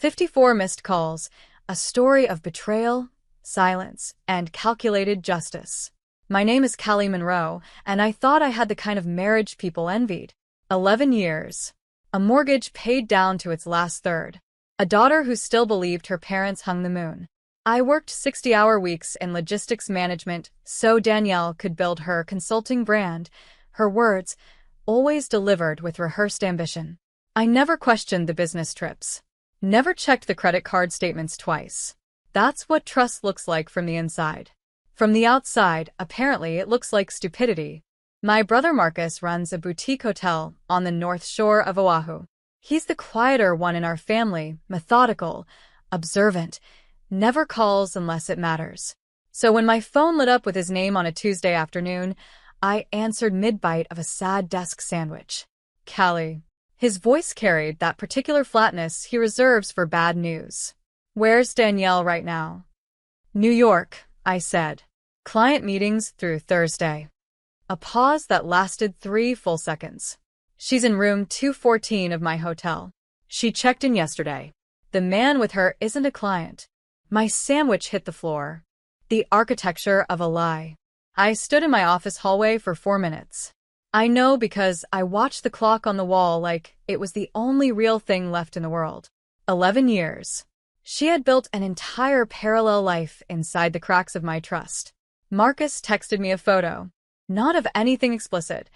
54 missed calls, a story of betrayal, silence, and calculated justice. My name is Callie Monroe, and I thought I had the kind of marriage people envied. 11 years. A mortgage paid down to its last third. A daughter who still believed her parents hung the moon. I worked 60-hour weeks in logistics management so Danielle could build her consulting brand. Her words, always delivered with rehearsed ambition. I never questioned the business trips. Never checked the credit card statements twice. That's what trust looks like from the inside. From the outside, apparently it looks like stupidity. My brother Marcus runs a boutique hotel on the north shore of Oahu. He's the quieter one in our family, methodical, observant, never calls unless it matters. So when my phone lit up with his name on a Tuesday afternoon, I answered mid-bite of a sad desk sandwich. Callie. His voice carried that particular flatness he reserves for bad news. Where's Danielle right now? New York, I said. Client meetings through Thursday. A pause that lasted 3 full seconds. She's in room 214 of my hotel. She checked in yesterday. The man with her isn't a client. My sandwich hit the floor. The architecture of a lie. I stood in my office hallway for 4 minutes. I know because I watched the clock on the wall like it was the only real thing left in the world. 11 years. She had built an entire parallel life inside the cracks of my trust. Marcus texted me a photo. Not of anything explicit.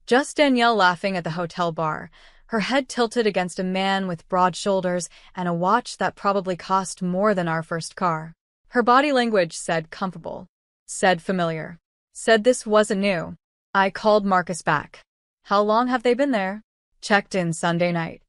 Just Danielle laughing at the hotel bar, her head tilted against a man with broad shoulders and a watch that probably cost more than our first car. Her body language said comfortable. Said familiar. Said this wasn't new. I called Marcus back. How long have they been there? Checked in Sunday night.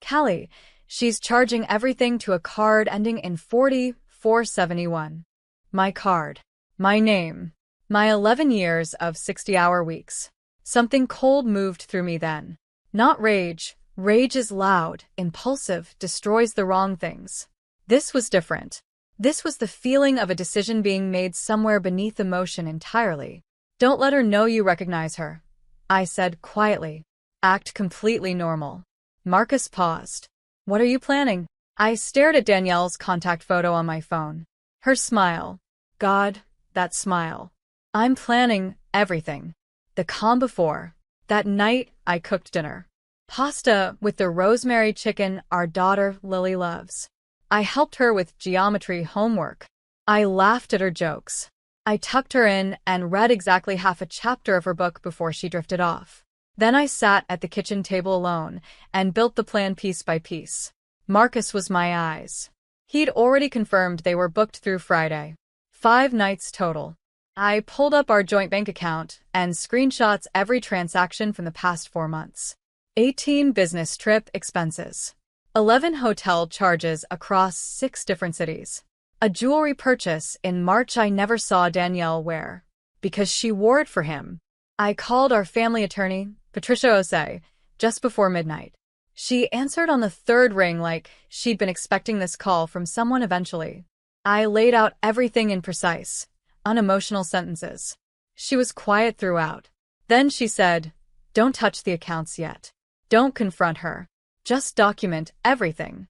Callie, she's charging everything to a card ending in 4471. My card. My name. My 11 years of 60-hour weeks. Something cold moved through me then. Not rage. Rage is loud, impulsive, destroys the wrong things. This was different. This was the feeling of a decision being made somewhere beneath emotion entirely. Don't let her know you recognize her, I said quietly. Act completely normal. Marcus paused. What are you planning? I stared at Danielle's contact photo on my phone. Her smile. God, that smile. I'm planning everything. The calm before. That night, I cooked dinner. Pasta with the rosemary chicken our daughter Lily loves. I helped her with geometry homework. I laughed at her jokes. I tucked her in and read exactly half a chapter of her book before she drifted off. Then I sat at the kitchen table alone and built the plan piece by piece. Marcus was my eyes. He'd already confirmed they were booked through Friday. 5 nights total. I pulled up our joint bank account and screenshots every transaction from the past 4 months. 18 business trip expenses. 11 hotel charges across 6 different cities. A jewelry purchase in March I never saw Danielle wear. Because she wore it for him. I called our family attorney, Patricia Osei, just before midnight. She answered on the 3rd ring like she'd been expecting this call from someone eventually. I laid out everything in precise, unemotional sentences. She was quiet throughout. Then she said, "Don't touch the accounts yet. Don't confront her. Just document everything."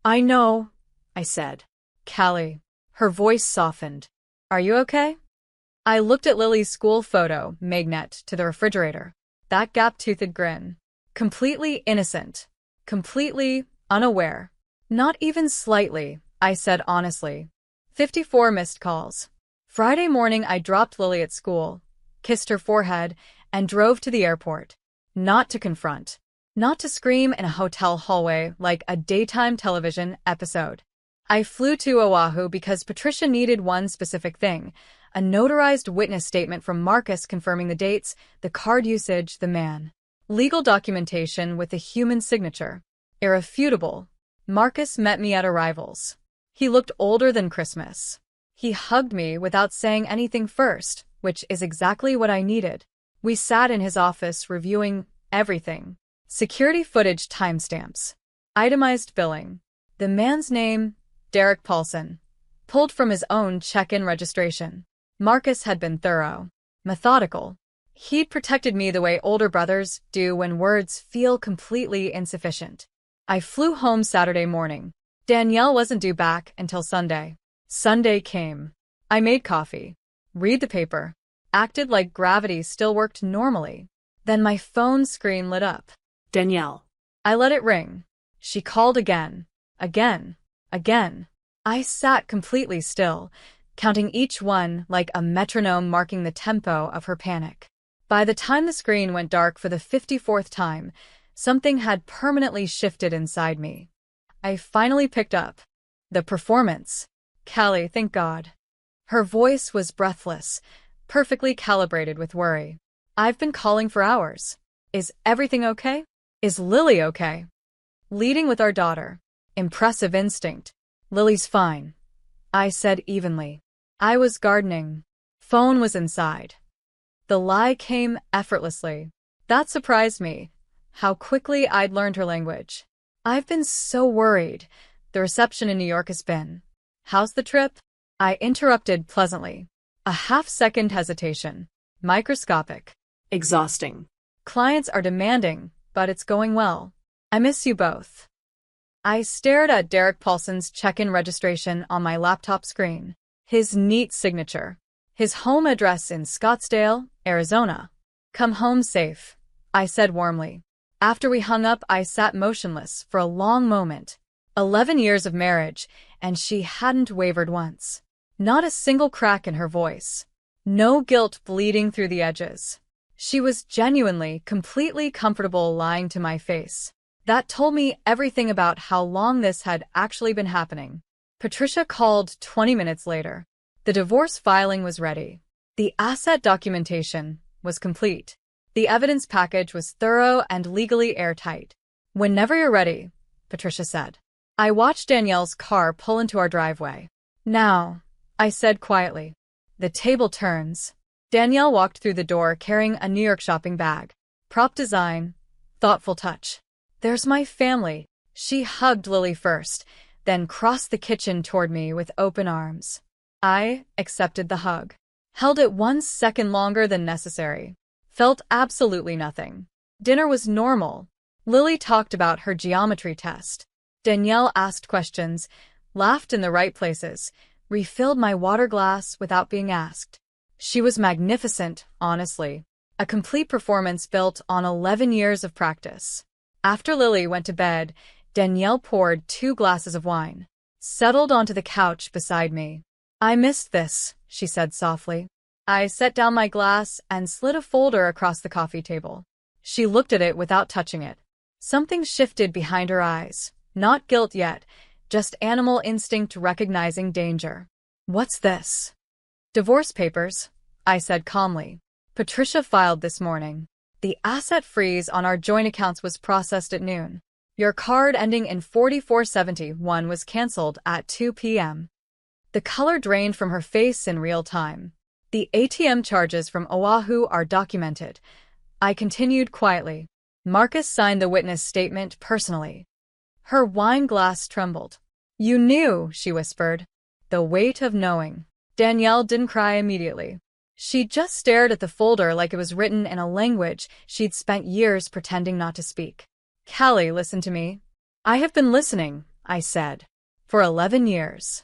"I know," I said. "Callie." Her voice softened. "Are you okay?" I looked at Lily's school photo magnet to the refrigerator. That gap-toothed grin. Completely innocent. Completely unaware. Not even slightly, I said honestly. 54 missed calls. Friday morning I dropped Lily at school, kissed her forehead, and drove to the airport. Not to confront. Not to scream in a hotel hallway like a daytime television episode. I flew to Oahu because Patricia needed one specific thing, a notarized witness statement from Marcus confirming the dates, the card usage, the man. Legal documentation with a human signature. Irrefutable. Marcus met me at arrivals. He looked older than Christmas. He hugged me without saying anything first, which is exactly what I needed. We sat in his office reviewing everything. Security footage timestamps. Itemized billing. The man's name, Derek Paulson. Pulled from his own check-in registration. Marcus had been thorough. Methodical. He'd protected me the way older brothers do when words feel completely insufficient. I flew home Saturday morning. Danielle wasn't due back until Sunday. Sunday came. I made coffee, read the paper, acted like gravity still worked normally. Then my phone screen lit up. Danielle. I let it ring. She called again, again, again. I sat completely still, counting each one like a metronome marking the tempo of her panic. By the time the screen went dark for the 54th time, something had permanently shifted inside me. I finally picked up. The performance. Callie, thank God. Her voice was breathless, perfectly calibrated with worry. I've been calling for hours. Is everything okay? Is Lily okay? Leading with our daughter. Impressive instinct. Lily's fine. I said evenly. I was gardening. Phone was inside. The lie came effortlessly. That surprised me, how quickly I'd learned her language. I've been so worried. The reception in New York has been. How's the trip? I interrupted pleasantly. A half-second hesitation. Microscopic. Exhausting. Clients are demanding, but it's going well. I miss you both. I stared at Derek Paulson's check-in registration on my laptop screen. His neat signature. His home address in Scottsdale, Arizona. Come home safe, I said warmly. After we hung up, I sat motionless for a long moment. 11 years of marriage, and she hadn't wavered once. Not a single crack in her voice. No guilt bleeding through the edges. She was genuinely, completely comfortable lying to my face. That told me everything about how long this had actually been happening. Patricia called 20 minutes later. The divorce filing was ready. The asset documentation was complete. The evidence package was thorough and legally airtight. Whenever you're ready, Patricia said. I watched Danielle's car pull into our driveway. Now, I said quietly. The table turns. Danielle walked through the door carrying a New York shopping bag. Prop design, thoughtful touch. There's my family. She hugged Lily first, then crossed the kitchen toward me with open arms. I accepted the hug. Held it 1 second longer than necessary. Felt absolutely nothing. Dinner was normal. Lily talked about her geometry test. Danielle asked questions, laughed in the right places, refilled my water glass without being asked. She was magnificent, honestly. A complete performance built on 11 years of practice. After Lily went to bed, Danielle poured 2 glasses of wine, settled onto the couch beside me. I missed this, she said softly. I set down my glass and slid a folder across the coffee table. She looked at it without touching it. Something shifted behind her eyes. Not guilt yet, just animal instinct recognizing danger. What's this? Divorce papers, I said calmly. Patricia filed this morning. The asset freeze on our joint accounts was processed at noon. Your card ending in 4471 was canceled at 2 p.m. The color drained from her face in real time. The ATM charges from Oahu are documented. I continued quietly. Marcus signed the witness statement personally. Her wine glass trembled. You knew, she whispered. The weight of knowing. Danielle didn't cry immediately. She just stared at the folder like it was written in a language she'd spent years pretending not to speak. Callie, listen to me. I have been listening, I said. For 11 years.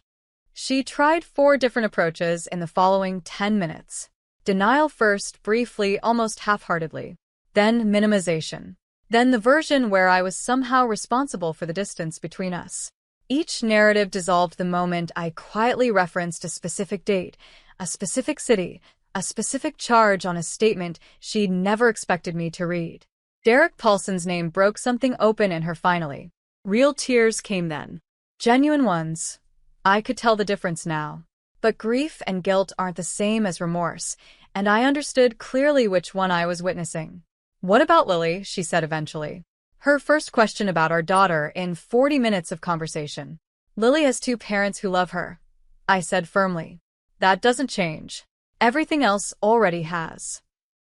She tried 4 different approaches in the following 10 minutes. Denial first, briefly, almost half-heartedly. Then minimization. Then the version where I was somehow responsible for the distance between us. Each narrative dissolved the moment I quietly referenced a specific date, a specific city, a specific charge on a statement she'd never expected me to read. Derek Paulson's name broke something open in her finally. Real tears came then. Genuine ones. I could tell the difference now. But grief and guilt aren't the same as remorse, and I understood clearly which one I was witnessing. What about Lily? She said eventually. Her first question about our daughter in 40 minutes of conversation. Lily has 2 parents who love her, I said firmly. That doesn't change. Everything else already has.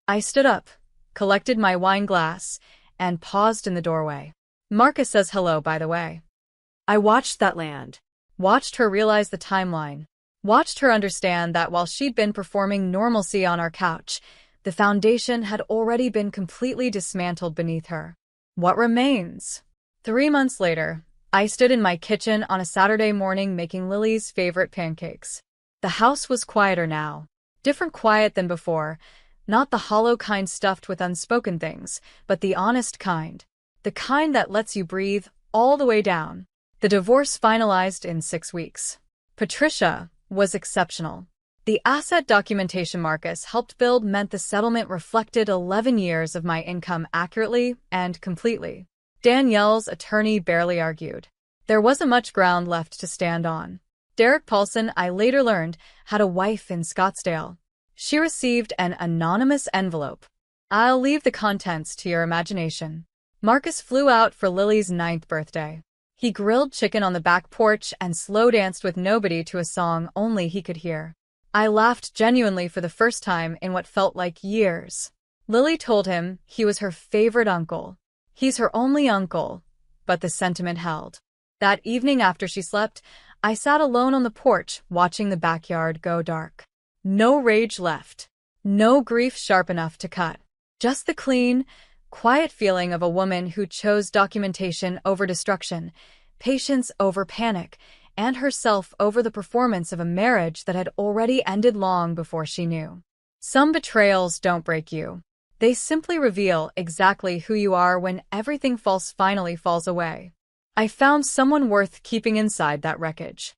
I stood up, collected my wine glass, and paused in the doorway. Marcus says hello, by the way. I watched that land. Watched her realize the timeline. Watched her understand that while she'd been performing normalcy on our couch, the foundation had already been completely dismantled beneath her. What remains? 3 months later, I stood in my kitchen on a Saturday morning making Lily's favorite pancakes. The house was quieter now. Different quiet than before. Not the hollow kind stuffed with unspoken things, but the honest kind. The kind that lets you breathe all the way down. The divorce finalized in 6 weeks. Patricia was exceptional. The asset documentation Marcus helped build meant the settlement reflected 11 years of my income accurately and completely. Danielle's attorney barely argued. There wasn't much ground left to stand on. Derek Paulson, I later learned, had a wife in Scottsdale. She received an anonymous envelope. I'll leave the contents to your imagination. Marcus flew out for Lily's 9th birthday. He grilled chicken on the back porch and slow danced with nobody to a song only he could hear. I laughed genuinely for the first time in what felt like years. Lily told him he was her favorite uncle. He's her only uncle, but the sentiment held. That evening after she slept, I sat alone on the porch watching the backyard go dark. No rage left. No grief sharp enough to cut. Just the clean, quiet feeling of a woman who chose documentation over destruction, patience over panic, and herself over the performance of a marriage that had already ended long before she knew. Some betrayals don't break you. They simply reveal exactly who you are when everything false finally falls away. I found someone worth keeping inside that wreckage.